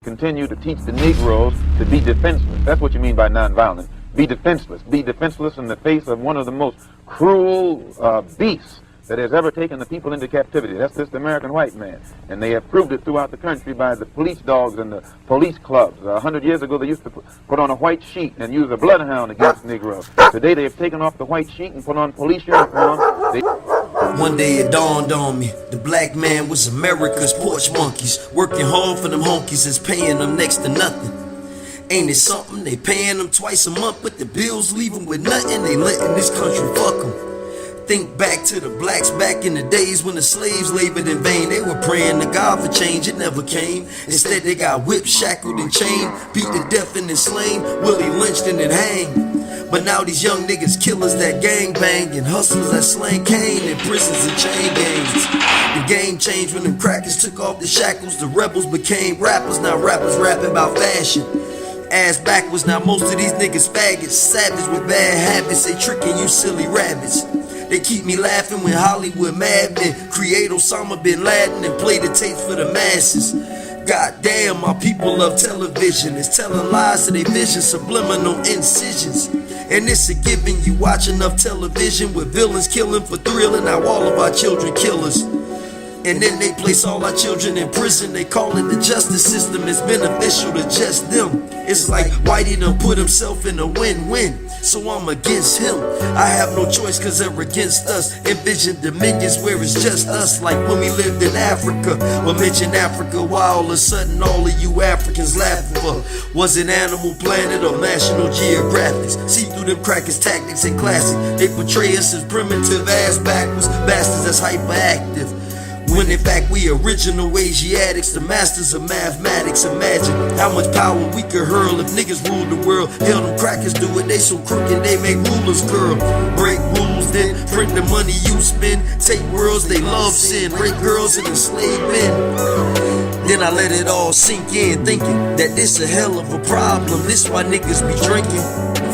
continue to teach the Negroes to be defenseless. That's what you mean by nonviolent. Be defenseless. Be defenseless in the face of one of the most cruel beasts that has ever taken the people into captivity. That's this American white man. And they have proved it throughout the country by the police dogs and the police clubs. 100 years ago, they used to put on a white sheet and use a bloodhound against Negroes. Today, they have taken off the white sheet and put on police uniforms. One day it dawned on me, the black man was America's porch monkeys, working hard for them honkies is paying them next to nothing. Ain't it something? They paying them twice a month, but the bills leave them with nothing. They letting this country fuck them. Think back to the blacks back in the days when the slaves labored in vain. They were praying to God for change, it never came. Instead they got whipped, shackled and chained, beat to death and then slain, Willie lynched and then hanged. But now these young niggas killers that gang bang and hustlers that slang cane in prisons and chain gangs. The game changed when them crackers took off the shackles. The rebels became rappers, now rappers rapping about fashion. Ass backwards, now most of these niggas faggots, savage with bad habits, they tricking you silly rabbits. They keep me laughing when Hollywood madmen create Osama bin Laden and play the tapes for the masses. God damn, my people love television. It's telling lies to their vision, subliminal incisions. And it's a given, you watch enough television with villains killing for thrill, and now all of our children killers. And then they place all our children in prison. They call it the justice system. It's beneficial to just them. It's like Whitey done put himself in a win-win, so I'm against him. I have no choice cause they're against us. Envision dominions where it's just us, like when we lived in Africa. Well, mention Africa, why all of a sudden all of you Africans laughing for? Was it Animal Planet or National Geographics? See through them crackers' tactics and classic. They portray us as primitive ass backwards bastards that's hyperactive, when in fact we original Asiatics, the masters of mathematics. Imagine how much power we could hurl if niggas ruled the world. Hell, them crackers do it, they so crooked they make rulers curl. Break rules, then print the money you spend. Take worlds they love sin, rape girls and enslave men. Then I let it all sink in, thinking that this a hell of a problem. This why niggas be drinking.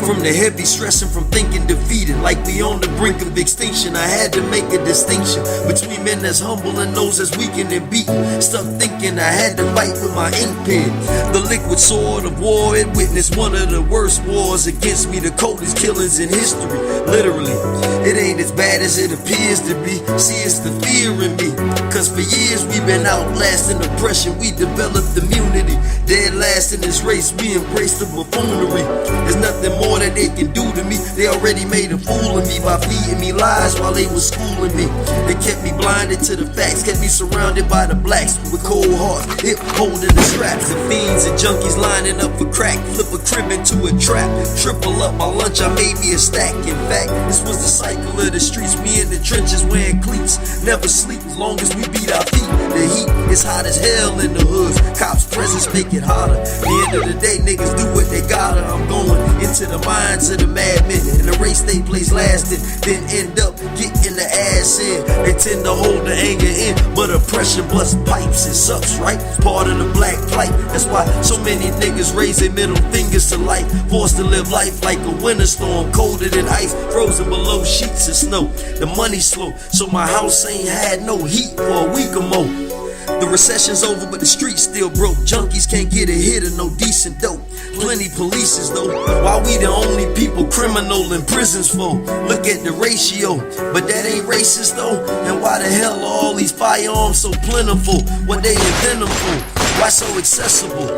From the heavy stressing from thinking defeated, like we on the brink of extinction. I had to make a distinction between men that's humble and those that's weakened and beaten. Stuck thinking I had to fight with my ink pen. The liquid sword of war, it witnessed one of the worst wars against me, the coldest killings in history. Literally, it ain't as bad as it appears to be. See, it's the fear in me, cause for years we've been outlasting oppression. We developed immunity, dead last in this race. We embraced the buffoonery. There's nothing more that they can do to me. They already made a fool of me by feeding me lies while they was schooling me. They kept me blinded to the facts, kept me surrounded by the blacks with cold hearts, hip holding the straps. The fiends and junkies lining up for crack, flip a crib into a trap, triple up my lunch, I made me a stack. In fact, this was the cycle of the streets. Me in the trenches wearing cleats, never sleep as long as we beat our feet. The heat is hot as hell in the hoods, cops' presence make it hotter. At the end of the day, niggas do what they gotta. I'm going into the minds of the madmen, and the race they place lasting, then end up getting the ass in. They tend to hold the anger in, but oppression busts pipes. It sucks, right? Part of the black plight. That's why so many niggas raise their middle fingers to life, forced to live life like a winter storm, colder than ice, frozen below sheets of snow. The money's slow, so my house ain't had no heat for a week or more. The recession's over, but the streets still broke. Junkies can't get a hit of no decent dope. Plenty polices though, why we the only people criminal in prisons for? Look at the ratio, but that ain't racist though. And why the hell are all these firearms so plentiful? What they invent them for? Why so accessible?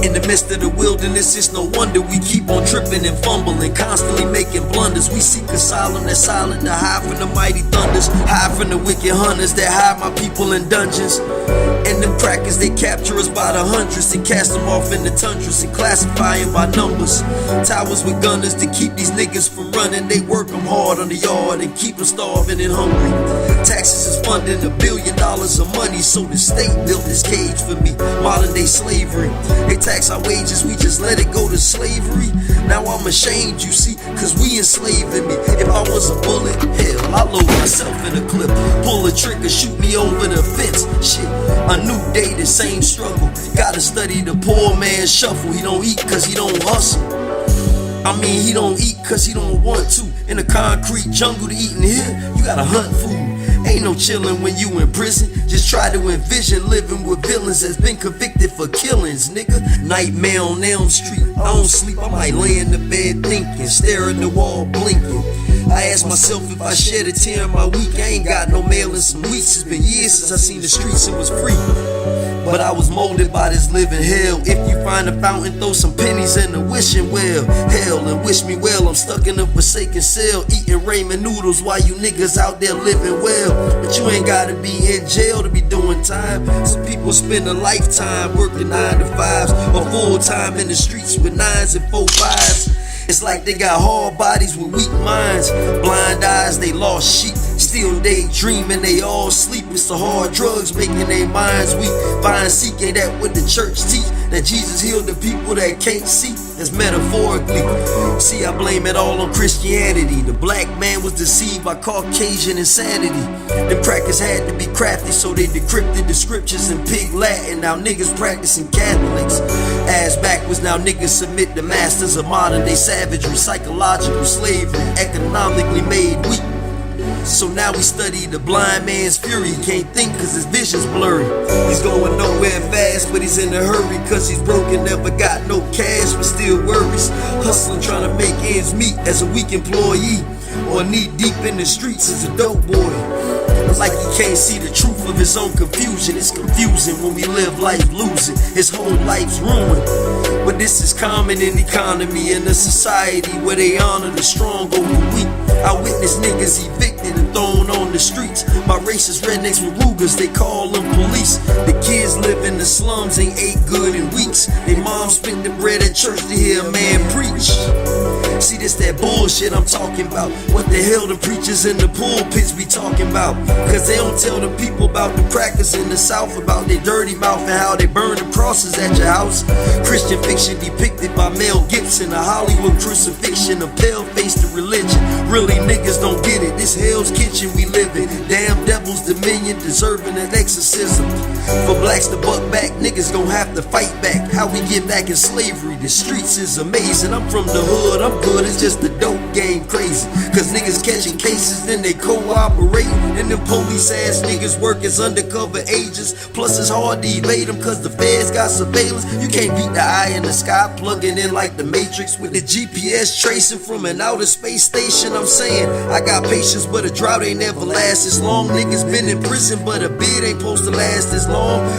In the midst of the wilderness, it's no wonder we keep on tripping and fumbling, constantly making blunders. We seek asylum that's silent to hide from the mighty thunders, hide from the wicked hunters that hide my people in dungeons. And them crackers, they capture us by the hundreds and cast them off in the tundras and classify them by numbers. Towers with gunners to keep these niggas from running. They work them hard on the yard and keep them starving and hungry. Taxes is funding $1 billion of money, so the state built this cage for me. Modern day slavery, they tax our wages, we just let it go to slavery. Now I'm ashamed, you see, cause we enslaving me. If I was a bullet, hell, I load myself in a clip, pull a trigger, shoot me over the fence. Shit, a new day, the same struggle. Gotta study the poor man's shuffle. He don't eat cause he don't hustle. I mean, he don't eat cause he don't want to. In a concrete jungle to eat in here, you gotta hunt food. Ain't no chillin' when you in prison. Just try to envision living with villains that's been convicted for killings, nigga. Nightmare on Elm Street. I don't sleep, I might lay in the bed thinking, stare at the wall blinking. I ask myself if I shed a tear in my week. I ain't got no mail in some weeks. It's been years since I seen the streets and was free. But I was molded by this living hell. If you find a fountain, throw some pennies in the wishing well. Hell, and wish me well. I'm stuck in a forsaken cell, eating ramen noodles while you niggas out there living well. But you ain't gotta be in jail to be doing time. Some people spend a lifetime working 9 to 5s, or full time in the streets with 9s and 4 5s. It's like they got hard bodies with weak minds, blind eyes, they lost sheep. Still daydreaming, they all sleep. It's the hard drugs making their minds weak. Find seeking that what the church teach, that Jesus healed the people that can't see. That's metaphorically. See, I blame it all on Christianity. The black man was deceived by Caucasian insanity. The crackers had to be crafty, so they decrypted the scriptures in pig Latin. Now niggas practicing Catholics. Ass backwards, now niggas submit to masters of modern day savagery, psychological slavery, economically made weak. So now we study the blind man's fury. He can't think cause his vision's blurry. He's going nowhere fast, but he's in a hurry cause he's broken, never got no cash, but still worries. Hustling, trying to make ends meet as a weak employee, or knee deep in the streets as a dope boy. Like he can't see the truth of his own confusion. It's confusing when we live life losing. His whole life's ruined. But this is common in economy, in a society where they honor the strong over the weak. I witness niggas evicted and thrown on the streets by racist rednecks with Rugers, they call them police. The kids live in the slums, ain't ate good in weeks. They mom spent the bread at church to hear a man preach. See, this that bullshit I'm talking about. What the hell the preachers in the pulpits be talking about? Cause they don't tell the people about the crackers in the South, about their dirty mouth and how they burn the crosses at your house. Christian fiction depicted by Mel Gibson, a Hollywood crucifixion, a pale-faced religion. Really niggas don't get it, this hell's kitchen we live in. Damn devil's dominion deserving an exorcism. For blacks to buck back, niggas gon' have to fight back. How we get back in slavery, the streets is amazing. I'm from the hood, I'm good, it's just the dope game crazy. Cause niggas catching cases, then they cooperate. And them police ass niggas work as undercover agents. Plus it's hard to evade them cause the feds got surveillance. You can't beat the eye in the sky, plugging in like the Matrix with the GPS tracing from an outer space station. I'm saying, I got patience, but a drought ain't never last as long. Niggas been in prison, but a bid ain't supposed to last as long.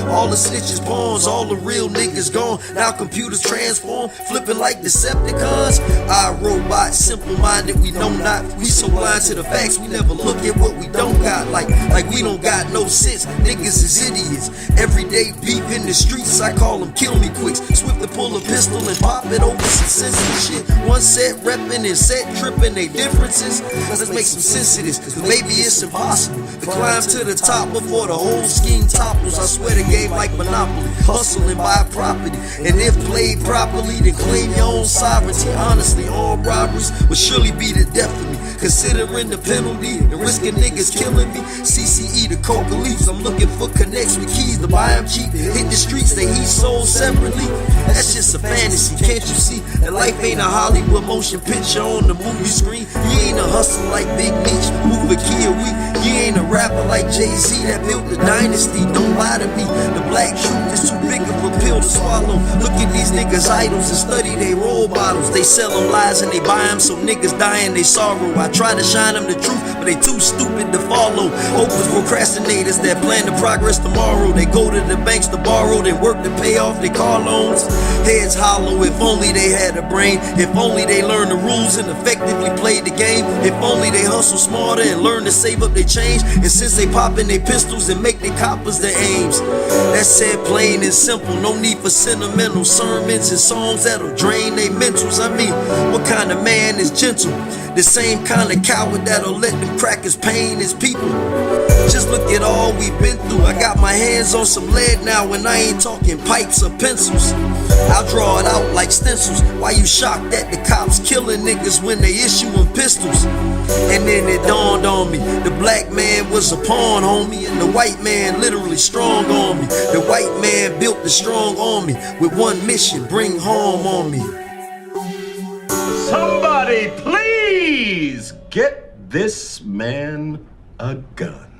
All the snitches pawns, all the real niggas gone. Now computers transform, flipping like Decepticons. I robot, simple-minded, we know not. We so blind to the facts, we never look at what we don't got. Like we don't got no sense, niggas is idiots. Everyday beef in the streets, I call them kill me quicks. Swift to pull a pistol and pop it over some sensitive shit. One set reppin' and set trippin' they differences. Let's make some sense of this, cause maybe it's impossible to climb to the top before the whole scheme topples. I swear the game like Monopoly, hustle and buy property. And if played properly, then claim your own sovereignty. Honestly, all robberies would surely be the death of me, considering the penalty and risking niggas killing me. CCE, the coca leaves, I'm looking for connects with keys to buy them cheap. Hit the streets that he sold separately. That's just a fantasy, can't you see? That life ain't a Hollywood motion picture on the movie screen. You ain't a hustler like Big Meech, move a key a week. You ain't a rapper like Jay-Z that built the dynasty. Don't lie to me, the black truth is too big of a pill to swallow. Look at these niggas idols and study they role models. They sell them lies and they buy them, so niggas die in they sorrow. I try to shine them the truth, but they too stupid to follow. Hopeless procrastinators that plan to progress tomorrow. They go to the banks to borrow, they work to pay off their car loans. Heads hollow, if only they had a brain. If only they learned the rules and effectively played the game. If only they hustle smarter and learn to save up their change. And since they poppin' their pistols and make their coppers their aims. That's said plain and simple, no need for sentimental sermons and songs that'll drain their mentals. I mean, what kind of man is gentle? The same kind of coward that'll let them crackers pain his people. Just look at all we've been through. I got my hands on some lead now and I ain't talking pipes or pencils. I'll draw it out like stencils. Why you shocked that the cops killing niggas when they issuing pistols? And then it dawned on me, the black man was a pawn, homie, and the white man literally strong on me. The white man built the strong army with one mission, bring home on me. Somebody please get this man a gun.